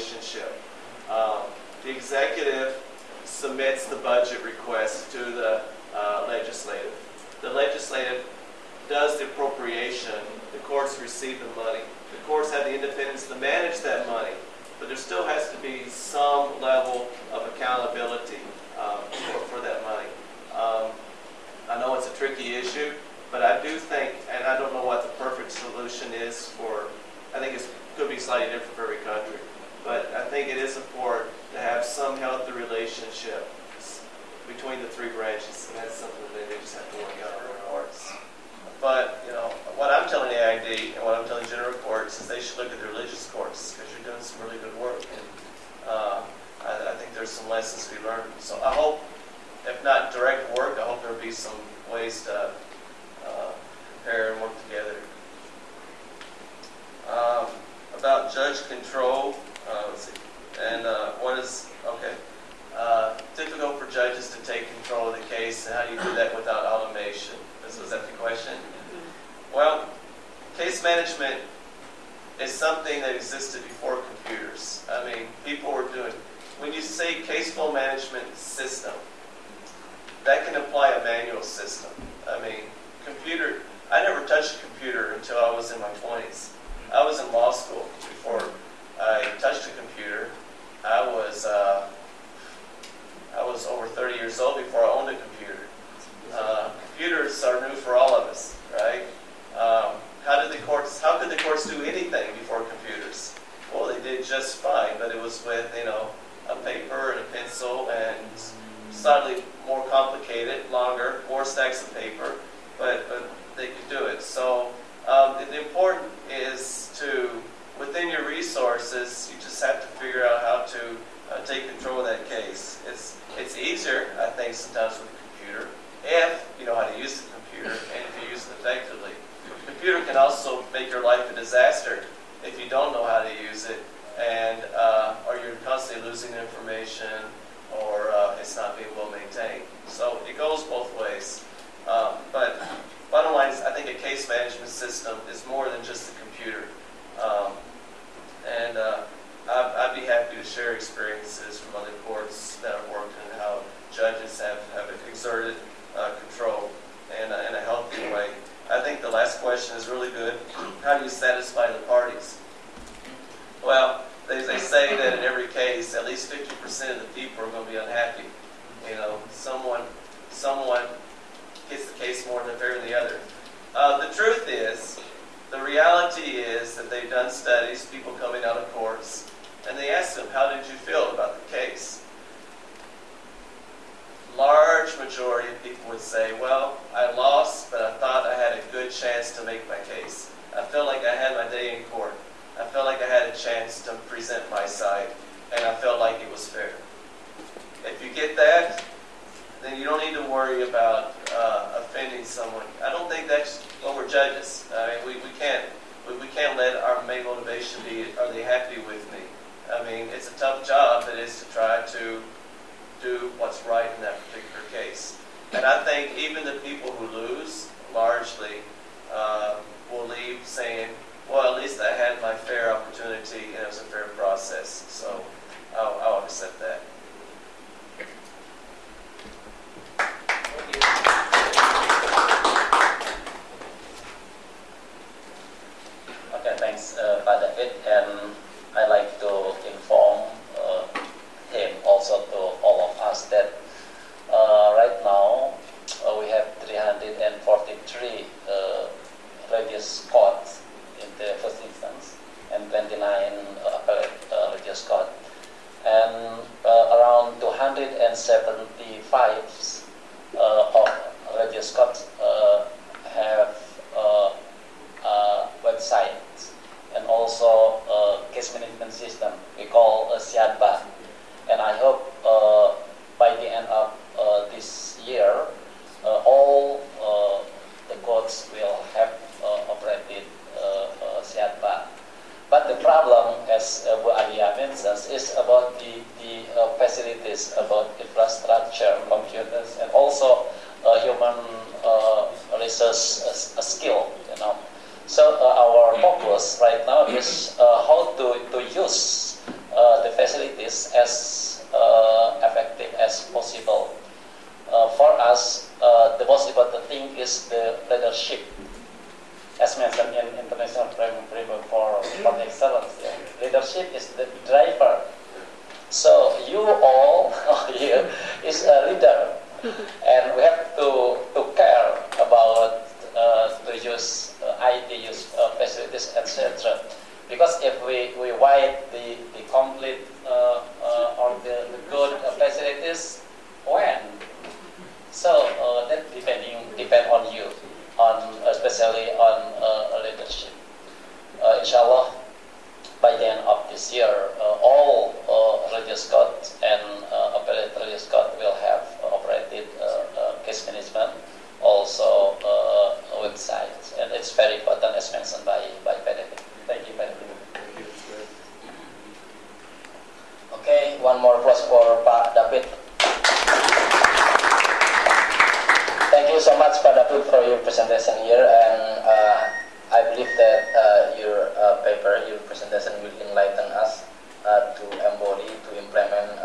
relationship. The executive submits the budget request to the legislative. The legislative does the appropriation. The courts receive the money. The courts have the independence to manage that money, but there still has to be some level of accountability for that money. I know it's a tricky issue, but I do think, and I don't know what the perfect solution is for, I think it could be slightly different for every country, but I think it is important to have some healthy relationship between the three branches, and that's something that they just have to work out in their courts. But, you know, what I'm telling the AID and what I'm telling general courts is they should look at the religious courts, because you're doing some really good work, and I think there's some lessons we learned. So I hope, if not direct work, I hope there'll be some ways to compare and work together. About judge control, let's see, and what is, okay, difficult for judges to take control of the case, and how do you do that without automation? Was that the question? Well, case management is something that existed before computers. I mean, people were doing, when you say case flow management system, that can apply a manual system. I mean, computer, I never touched a computer until I was in my 20s. I was in law school before I touched a computer. I was over 30 years old before I owned a computer. Computers are new for all of us, right? How could the courts do anything before computers? Well, they did just fine, but it was with, you know, a paper and a pencil, and slightly more complicated, longer, more stacks of paper, but they could do it. So the important is to, within your resources, you just have to figure out how to take control of that case. It's easier, I think, sometimes with a computer, if you know how to use the computer and if you use it effectively. The computer can also make your life a disaster if you don't know how to use it, and or you're constantly losing information, or it's not being well maintained. So it goes both ways. But bottom line is, I think a case management system is more than just a computer. I'd be happy to share experiences from other courts that I've worked in, how judges have exerted control in a healthy way. I think the last question is really good. How do you satisfy the parties? Well, they say that in every case, at least 50% of the people are going to be unhappy. You know, someone gets the case more in favor than the other. The truth is, the reality is that they've done studies, people coming out of courts, and they ask them, how did you feel about the case? Large majority of people would say, well, I lost, but I thought I had a good chance to make my case. I felt like I had my day in court. I felt like I had a chance to present my side, and I felt like it was fair. If you get that, then you don't need to worry about offending someone. I don't think that's what we're judges. I mean, we can't let our main motivation be, are they happy with me? I mean, it's a tough job. It is to try to do what's right in that particular case. And I think even the people who lose, largely, will leave saying, well, at least I had my fair opportunity and it was a fair process. So I'll accept that. Okay, thanks, Pak David. And I'd like to inform him, also to all of us, that right now we have 343 religious courts in the first instance and 29 appellate religious court, and around 275 of religious courts have websites and also case management system we call Siadba. And I hope by the end of this year, all the courts will have operated Siadba. But the problem, as Bu Alia mentions, is about the facilities, about infrastructure, computers, and also human resource skill. You know, so our focus right now is how to use facilities as effective as possible. For us, the most important thing is the leadership. As mentioned in International Framework for Excellence, leadership is the driver. So you all here is a leader, and we have to care about to use IT, use facilities, etc. Because if we write the complete or the good facilities, when? So that depend on you, especially on leadership. Inshallah, by the end of this year, all Radio Scott and Appellate Radio Scott will have operated case management, also websites, and it's very important as mentioned by Benedict. Thank you, Benedict. Okay, one more applause for Pak David. Thank you so much, Pak David, for your presentation here, and I believe that your paper, your presentation will enlighten us to embody, to implement